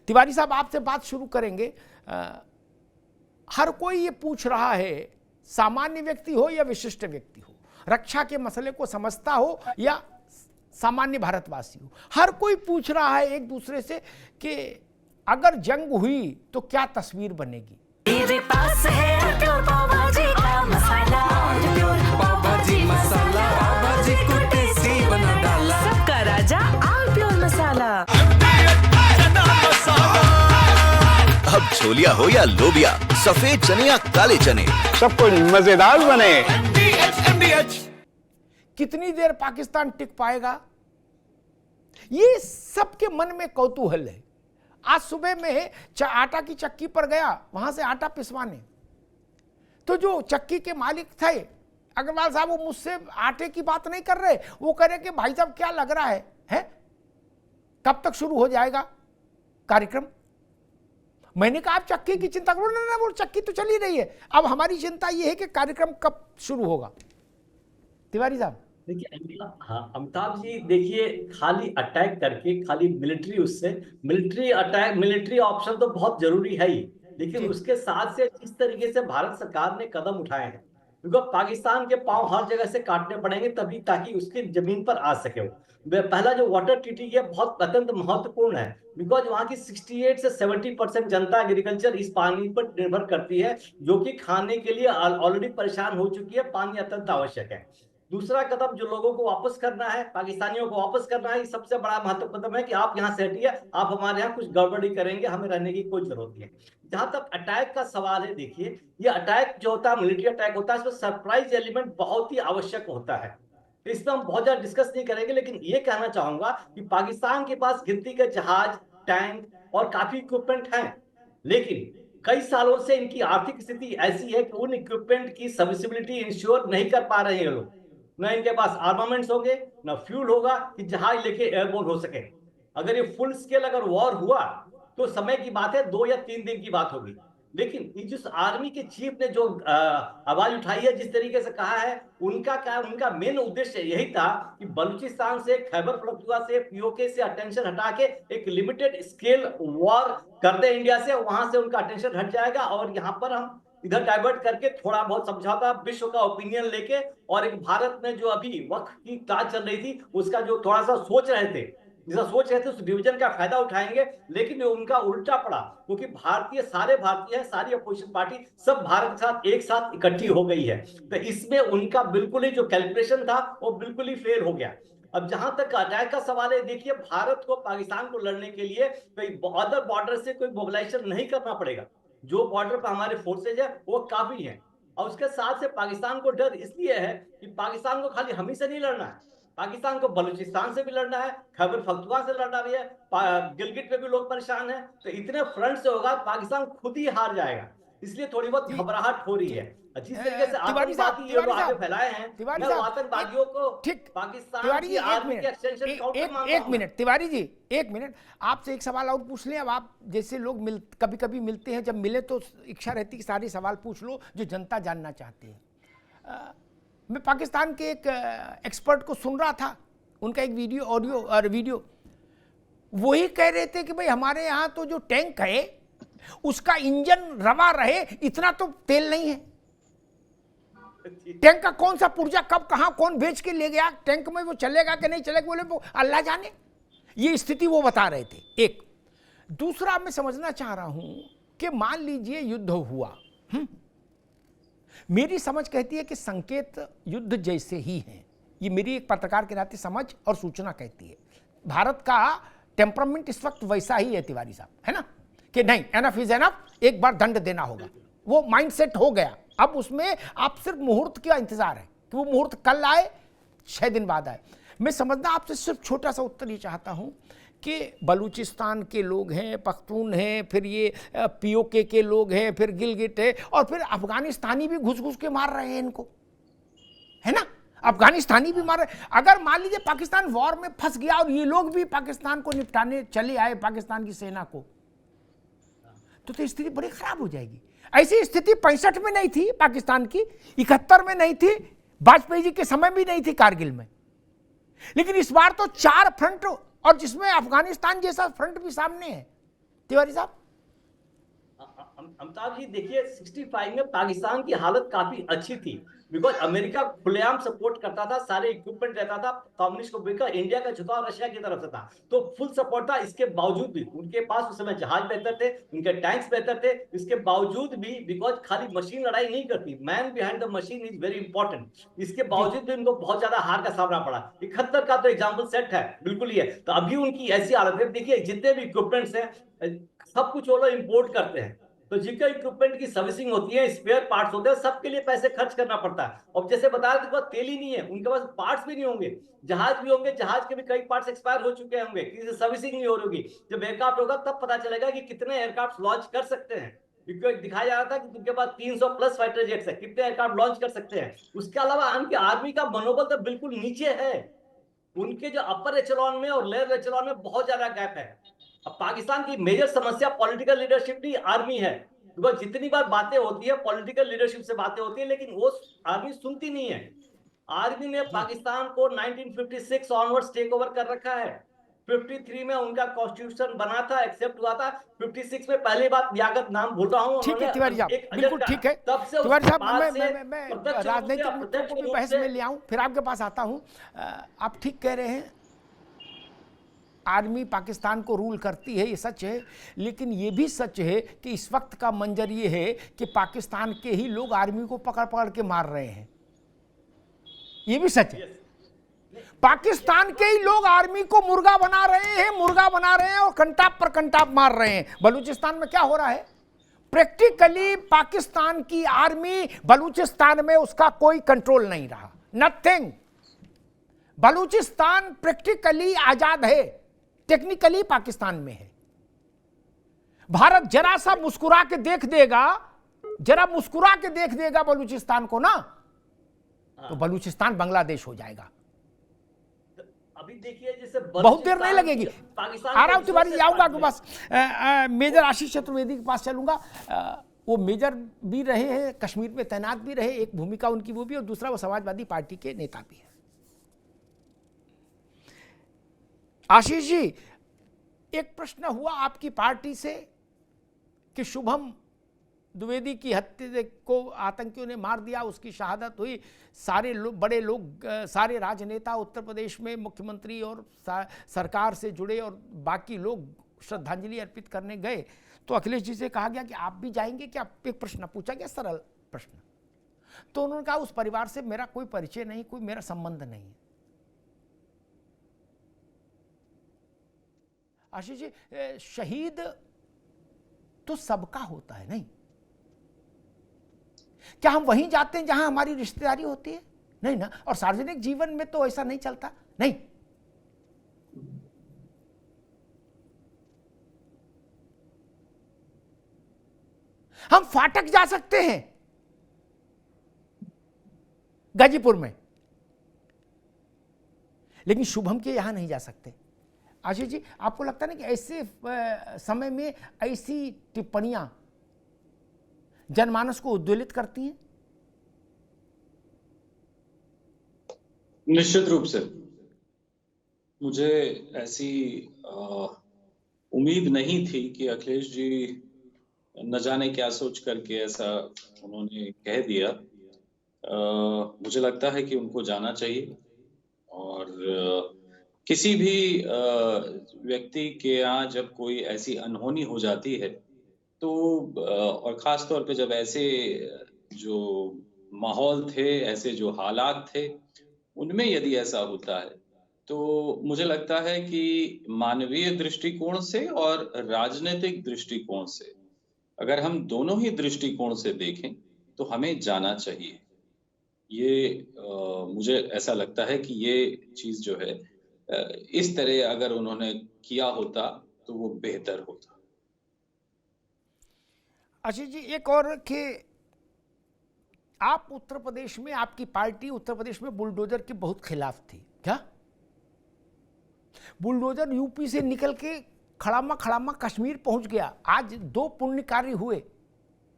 तिवारी साहब आपसे बात शुरू करेंगे। हर कोई ये पूछ रहा है, सामान्य व्यक्ति हो या विशिष्ट व्यक्ति हो, रक्षा के मसले को समझता हो या सामान्य भारतवासी हो, हर कोई पूछ रहा है एक दूसरे से कि अगर जंग हुई तो क्या तस्वीर बनेगी। मेरे पास है प्योर पाव भाजी का मसाला, प्योर पाव भाजी मसाला, पाव भाजी को टेस्टी बना डाला, सबका राजा आल प्योर मसाला। अब छोलिया हो या लोबिया, सफेद चने या काले चने, सबको मजेदार बने। कितनी देर पाकिस्तान टिक पाएगा, ये सबके मन में कौतूहल है। आज सुबह में आटा की चक्की पर गया, वहां से आटा पिसवाने, तो जो चक्की के मालिक थे अग्रवाल साहब, वो मुझसे आटे की बात नहीं कर रहे, वो कह रहे कि भाई साहब क्या लग रहा है कब तक शुरू हो जाएगा कार्यक्रम। मैंने कहा आप चक्की की चिंता करो ना, वो चक्की तो चली रही है, अब हमारी चिंता ये है कि कार्यक्रम कब शुरू होगा। तिवारी साहब देखिए, हाँ अमिताभ जी, देखिए खाली अटैक करके, खाली मिलिट्री, उससे मिलिट्री अटैक, मिलिट्री ऑप्शन तो बहुत जरूरी है ही, लेकिन उसके साथ से जिस तरीके से भारत सरकार ने कदम उठाए हैं, क्योंकि पाकिस्तान के पांव हर जगह से काटने पड़ेंगे तभी, ताकि उसकी जमीन पर आ सके वो। पहला जो वाटर ट्रीटी है बहुत अत्यंत महत्वपूर्ण है, बिकॉज वहां की 68 से 70% जनता एग्रीकल्चर इस पानी पर निर्भर करती है, जो कि खाने के लिए ऑलरेडी परेशान हो चुकी है। पानी अत्यंत आवश्यक है। दूसरा कदम जो लोगों को वापस करना है, पाकिस्तानियों को वापस करना है, ये सबसे बड़ा महत्वपूर्ण कदम है कि आप यहाँ से हटिए, आप हमारे यहाँ कुछ गड़बड़ी करेंगे, हमें रहने की कोई जरूरत नहीं है। जहां तक अटैक का सवाल है, देखिए ये अटैक जो होता है, मिलिट्री अटैक होता है, इसमें सरप्राइज एलिमेंट बहुत ही आवश्यक होता है। इसमें हम बहुत ज्यादा डिस्कस नहीं करेंगे, लेकिन ये कहना चाहूंगा कि पाकिस्तान के पास गिनती के जहाज, टैंक और काफी इक्विपमेंट हैं, लेकिन कई सालों से इनकी आर्थिक स्थिति ऐसी है कि उन इक्विपमेंट की सर्विसिबिलिटी इंश्योर नहीं कर पा रहे हैं लोग। न इनके पास आर्मामेंट्स होंगे, न फ्यूल होगा कि जहाज लेके एयरबोर्न हो सके। अगर ये फुल स्केल अगर वॉर हुआ तो समय की बात है, 2 या 3 दिन की बात होगी। लेकिन जिस आर्मी के चीफ ने जो आवाज उठाई है, जिस तरीके से कहा है, उनका मेन उद्देश्य यही था कि बलूचिस्तान से, खैबर पख्तूनख्वा से, पीओके से अटेंशन हटा के एक लिमिटेड स्केल वॉर कर दे इंडिया से, वहां से उनका अटेंशन हट जाएगा और यहाँ पर हम इधर डाइवर्ट करके थोड़ा बहुत समझौता, विश्व का ओपिनियन लेके, और एक भारत में जो अभी वक्त की क्लास चल रही थी उसका जो थोड़ा सा सोच रहे थे उस डिवीजन का फायदा उठाएंगे, लेकिन उनका उल्टा पड़ा, क्योंकि सारे भारतीय हैं, सारी अपोजिशन पार्टी सब भारत के साथ एक साथ इकट्ठी हो गई है। तो इसमें उनका बिल्कुल ही जो कैलकुलेशन था वो बिल्कुल ही फेल हो गया। अब जहां तक अटैक का सवाल है, देखिए भारत को पाकिस्तान को लड़ने के लिए कोई अदर बॉर्डर से कोई मोबिलाइजेशन नहीं करना पड़ेगा। जो बॉर्डर पर हमारे फोर्सेज है वो काफी है, और उसके साथ से पाकिस्तान को डर इसलिए है कि पाकिस्तान को खाली हम ही से नहीं लड़ना है, पाकिस्तान को बलूचिस्तान से भी लड़ना है, खैबर पख्तूनख्वा से लड़ना भी है, गिलगिट पे भी लोग परेशान हैं। तो इतने फ्रंट से होगा, पाकिस्तान खुद ही हार जाएगा, इसलिए थोड़ी बहुत घबराहट हो रही है। जिस तरीके से आतंकवादी ये लोग आगे फैलाए हैं, मैं आतंकवादियों को पाकिस्तान की आर्मी के एक्सटेंशन काउंटर मानता हूं। एक मिनट तिवारी जी, एक मिनट, आपसे एक सवाल और पूछ लें। अब आप जैसे लोग कभी कभी मिलते हैं, जब मिले तो इच्छा रहती कि सारे सवाल पूछ लो जो जनता जानना चाहती है। मैं पाकिस्तान के एक एक्सपर्ट को सुन रहा था, उनका एक ऑडियो और वीडियो, वही कह रहे थे कि भाई हमारे यहाँ तो जो टैंक है उसका इंजन रवा रहे, इतना तो तेल नहीं है। टैंक का कौन सा पुर्जा कब कहां कौन भेज के ले गया, टैंक में वो चलेगा कि नहीं चलेगा, बोले वो अल्लाह जाने। ये स्थिति वो बता रहे थे। एक दूसरा मैं समझना चाह रहा हूं कि मान लीजिए युद्ध हुआ, मेरी समझ कहती है कि संकेत युद्ध जैसे ही हैं। ये मेरी एक पत्रकार के नाते समझ और सूचना कहती है। भारत का टेम्परामेंट इस वक्त वैसा ही है तिवारी साहब, है ना, कि नहीं एनफ इज एनफ, एक बार दंड देना होगा। वो माइंडसेट हो गया। अब उसमें आप सिर्फ मुहूर्त का इंतजार है कि वो मुहूर्त कल आए, 6 दिन बाद आए। मैं समझना आपसे सिर्फ छोटा सा उत्तर ये चाहता हूं कि बलूचिस्तान के लोग हैं, पख्तून हैं, फिर ये पीओके के लोग हैं, फिर गिलगिट है, और फिर अफगानिस्तानी भी घुस घुस के मार रहे हैं इनको, है ना, अफगानिस्तानी भी मार रहे। अगर मान लीजिए पाकिस्तान वॉर में फंस गया और ये लोग भी पाकिस्तान को निपटाने चले आए, पाकिस्तान की सेना को, तो स्थिति बड़ी खराब हो जाएगी। ऐसी स्थिति 65 में नहीं थी पाकिस्तान की, 71 में नहीं थी, वाजपेयी जी के समय भी नहीं थी कारगिल में, लेकिन इस बार तो 4 फ्रंट, और जिसमें अफगानिस्तान जैसा फ्रंट भी सामने है। तिवारी साहब? अमिताभ जी देखिए 65 में पाकिस्तान की हालत काफी अच्छी थी, बिकॉज अमेरिका खुलेआम सपोर्ट करता था, सारे इक्विपमेंट रहता था, कम्युनिस्ट को बिका, इंडिया का झुकाव रशिया की तरफ से था, तो फुल सपोर्ट था। इसके बावजूद भी उनके पास उस समय जहाज बेहतर थे, उनके टैंक्स बेहतर थे, इसके बावजूद भी, बिकॉज खाली मशीन लड़ाई नहीं करती, man behind the machine is very important, इसके बावजूद भी उनको बहुत ज्यादा हार का सामना पड़ा। 71 का तो एग्जाम्पल सेट है, बिल्कुल ही है। तो अभी उनकी ऐसी हालत है, देखिए जितने भी इक्विपमेंट्स हैं सब कुछ वो लोग इंपोर्ट करते हैं, तो जिनका इक्विपमेंट की सर्विसिंग होती है, स्पेयर पार्ट्स होते हैं, सबके लिए पैसे खर्च करना पड़ता है। और जैसे बताया उनके पास तेल ही नहीं है, उनके पास पार्ट्स भी नहीं होंगे, जहाज भी होंगे, जहाज के भी कई पार्ट्स एक्सपायर हो चुके होंगे, किसी से सर्विसिंग नहीं हो रही होगी। जब एयरक्राफ्ट होगा तब पता चलेगा कि कितने एयरक्राफ्ट लॉन्च कर सकते हैं, क्योंकि दिखाया जा रहा था कि उनके पास 300 प्लस फाइटर जेट्स है, कितने एयरक्राफ्ट लॉन्च कर सकते हैं। उसके अलावा उनकी आर्मी का मनोबल तो बिल्कुल नीचे है, उनके जो अपर एचेलॉन में और लोअर एचेलॉन में बहुत ज्यादा गैप है। अब पाकिस्तान की मेजर समस्या पॉलिटिकल लीडरशिप नहीं, आर्मी है। बिकॉज जितनी बार बातें होती है पॉलिटिकल लीडरशिप से बातें होती है, लेकिन वो आर्मी सुनती नहीं है। आर्मी ने पाकिस्तान को 1956 ऑनवर्ड्स टेक ओवर कर रखा है। 53 में उनका कॉन्स्टिट्यूशन बना था, एक्सेप्ट हुआ था। 56 में पहली बात लियाकत नाम भूल रहा हूं, ठीक है तिवारी साहब, बिल्कुल ठीक है। तब से तिवारी साहब, मैं प्रत्यक्ष राजनीतिक रूप से, मुद्दों को भी बहस में ले आऊं, फिर आपके पास आता हूं। आप ठीक कह रहे हैं, आर्मी पाकिस्तान को रूल करती है, ये सच है, लेकिन ये भी सच है कि इस वक्त का मंजर ये है कि पाकिस्तान के ही लोग आर्मी को पकड़ पकड़ के मार रहे हैं, ये भी सच है। पाकिस्तान के ही लोग आर्मी को मुर्गा बना रहे हैं और कंटाप पर कंटाप मार रहे हैं। बलूचिस्तान में क्या हो रहा है? प्रैक्टिकली पाकिस्तान की आर्मी बलूचिस्तान में उसका कोई कंट्रोल नहीं रहा, नथिंग। बलूचिस्तान प्रैक्टिकली आजाद है, टेक्निकली पाकिस्तान में है। भारत जरा सा मुस्कुरा के देख देगा, जरा मुस्कुरा के देख देगा बलूचिस्तान को ना, तो बलूचिस्तान बांग्लादेश हो जाएगा। अभी देखिए जैसे बहुत देर नहीं लगेगी। पाकिस्तान आ रहा हूं तिवारी जी, आऊंगा आपके पास। मेजर आशीष चतुर्वेदी के पास चलूंगा। वो मेजर भी रहे हैं, कश्मीर में तैनात भी रहे, एक भूमिका उनकी वो भी, और दूसरा वो समाजवादी पार्टी के नेता भी है। आशीष जी, एक प्रश्न हुआ आपकी पार्टी से कि शुभम द्विवेदी की हत्या को आतंकियों ने मार दिया, उसकी शहादत हुई, सारे लोग, बड़े लोग, सारे राजनेता उत्तर प्रदेश में, मुख्यमंत्री और सरकार से जुड़े और बाकी लोग श्रद्धांजलि अर्पित करने गए, तो अखिलेश जी से कहा गया कि आप भी जाएंगे क्या? एक प्रश्न पूछा गया, सरल प्रश्न। तो उन्होंने कहा उस परिवार से मेरा कोई परिचय नहीं, कोई मेरा संबंध नहीं है। आशीष जी, शहीद तो सबका होता है नहीं? क्या हम वहीं जाते हैं जहां हमारी रिश्तेदारी होती है? नहीं ना। और सार्वजनिक जीवन में तो ऐसा नहीं चलता, नहीं। हम फाटक जा सकते हैं गाजीपुर में, लेकिन शुभम के यहां नहीं जा सकते। आशीष जी, आपको लगता है ना कि ऐसे समय में ऐसी टिप्पणियां जनमानस को उद्वेलित करती हैं? निश्चित रूप से मुझे ऐसी उम्मीद नहीं थी कि अखिलेश जी न जाने क्या सोच करके ऐसा उन्होंने कह दिया। मुझे लगता है कि उनको जाना चाहिए, और किसी भी व्यक्ति के यहाँ जब कोई ऐसी अनहोनी हो जाती है तो, और ख़ास तौर पे जब ऐसे जो माहौल थे, ऐसे जो हालात थे, उनमें यदि ऐसा होता है, तो मुझे लगता है कि मानवीय दृष्टिकोण से और राजनीतिक दृष्टिकोण से, अगर हम दोनों ही दृष्टिकोण से देखें, तो हमें जाना चाहिए। ये मुझे ऐसा लगता है कि ये चीज़ जो है, इस तरह अगर उन्होंने किया होता तो वो बेहतर होता। आशीष जी, एक और कि आप उत्तर प्रदेश में, आपकी पार्टी उत्तर प्रदेश में बुलडोजर के बहुत खिलाफ थी क्या? बुलडोजर यूपी से निकल के खड़ामा कश्मीर पहुंच गया। आज 2 पुण्य कार्य हुए,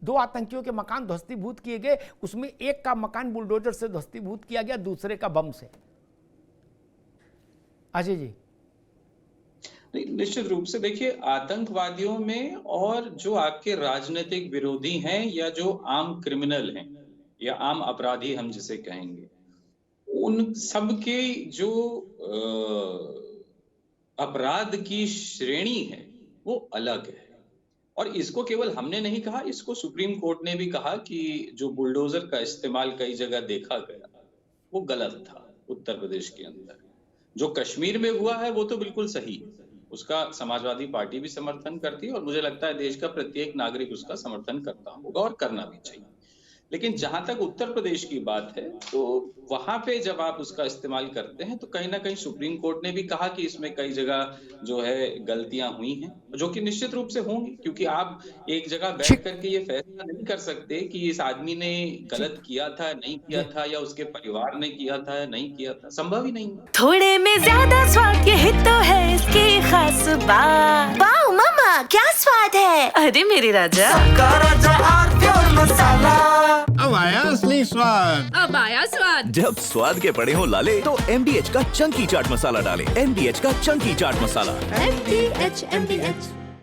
2 आतंकियों के मकान ध्वस्तीभूत किए गए, उसमें एक का मकान बुलडोजर से ध्वस्तीभूत किया गया, दूसरे का बम से। अजय जी, नहीं, निश्चित रूप से देखिए, आतंकवादियों में और जो आपके राजनीतिक विरोधी हैं या जो आम क्रिमिनल हैं या आम अपराधी हम जिसे कहेंगे, उन सबके जो अपराध की श्रेणी है वो अलग है। और इसको केवल हमने नहीं कहा, इसको सुप्रीम कोर्ट ने भी कहा कि जो बुलडोजर का इस्तेमाल कई जगह देखा गया वो गलत था उत्तर प्रदेश के अंदर। जो कश्मीर में हुआ है वो तो बिल्कुल सही है, उसका समाजवादी पार्टी भी समर्थन करती है और मुझे लगता है देश का प्रत्येक नागरिक उसका समर्थन करता होगा और करना भी चाहिए। लेकिन जहां तक उत्तर प्रदेश की बात है तो वहां पे जब आप उसका इस्तेमाल करते हैं तो कहीं ना कहीं सुप्रीम कोर्ट ने भी कहा कि इसमें कई जगह जो है गलतियां हुई हैं, जो कि निश्चित रूप से होंगी, क्योंकि आप एक जगह बैठ करके ये फैसला नहीं कर सकते कि इस आदमी ने गलत किया था, नहीं किया था, या उसके परिवार ने किया था, नहीं किया था, संभव ही नहीं है। थोड़े में ज्यादा स्वाद यही तो है इसकी खास बात। वाओ मम्मा क्या स्वाद है। अरे मेरे राजा, सबका राजा और प्योर मसाला। अब आया असली स्वाद। अब आया स्वाद। जब स्वाद के पड़े हो लाले तो MDH का चंकी चाट मसाला डालें। MDH का चंकी चाट मसाला। MDH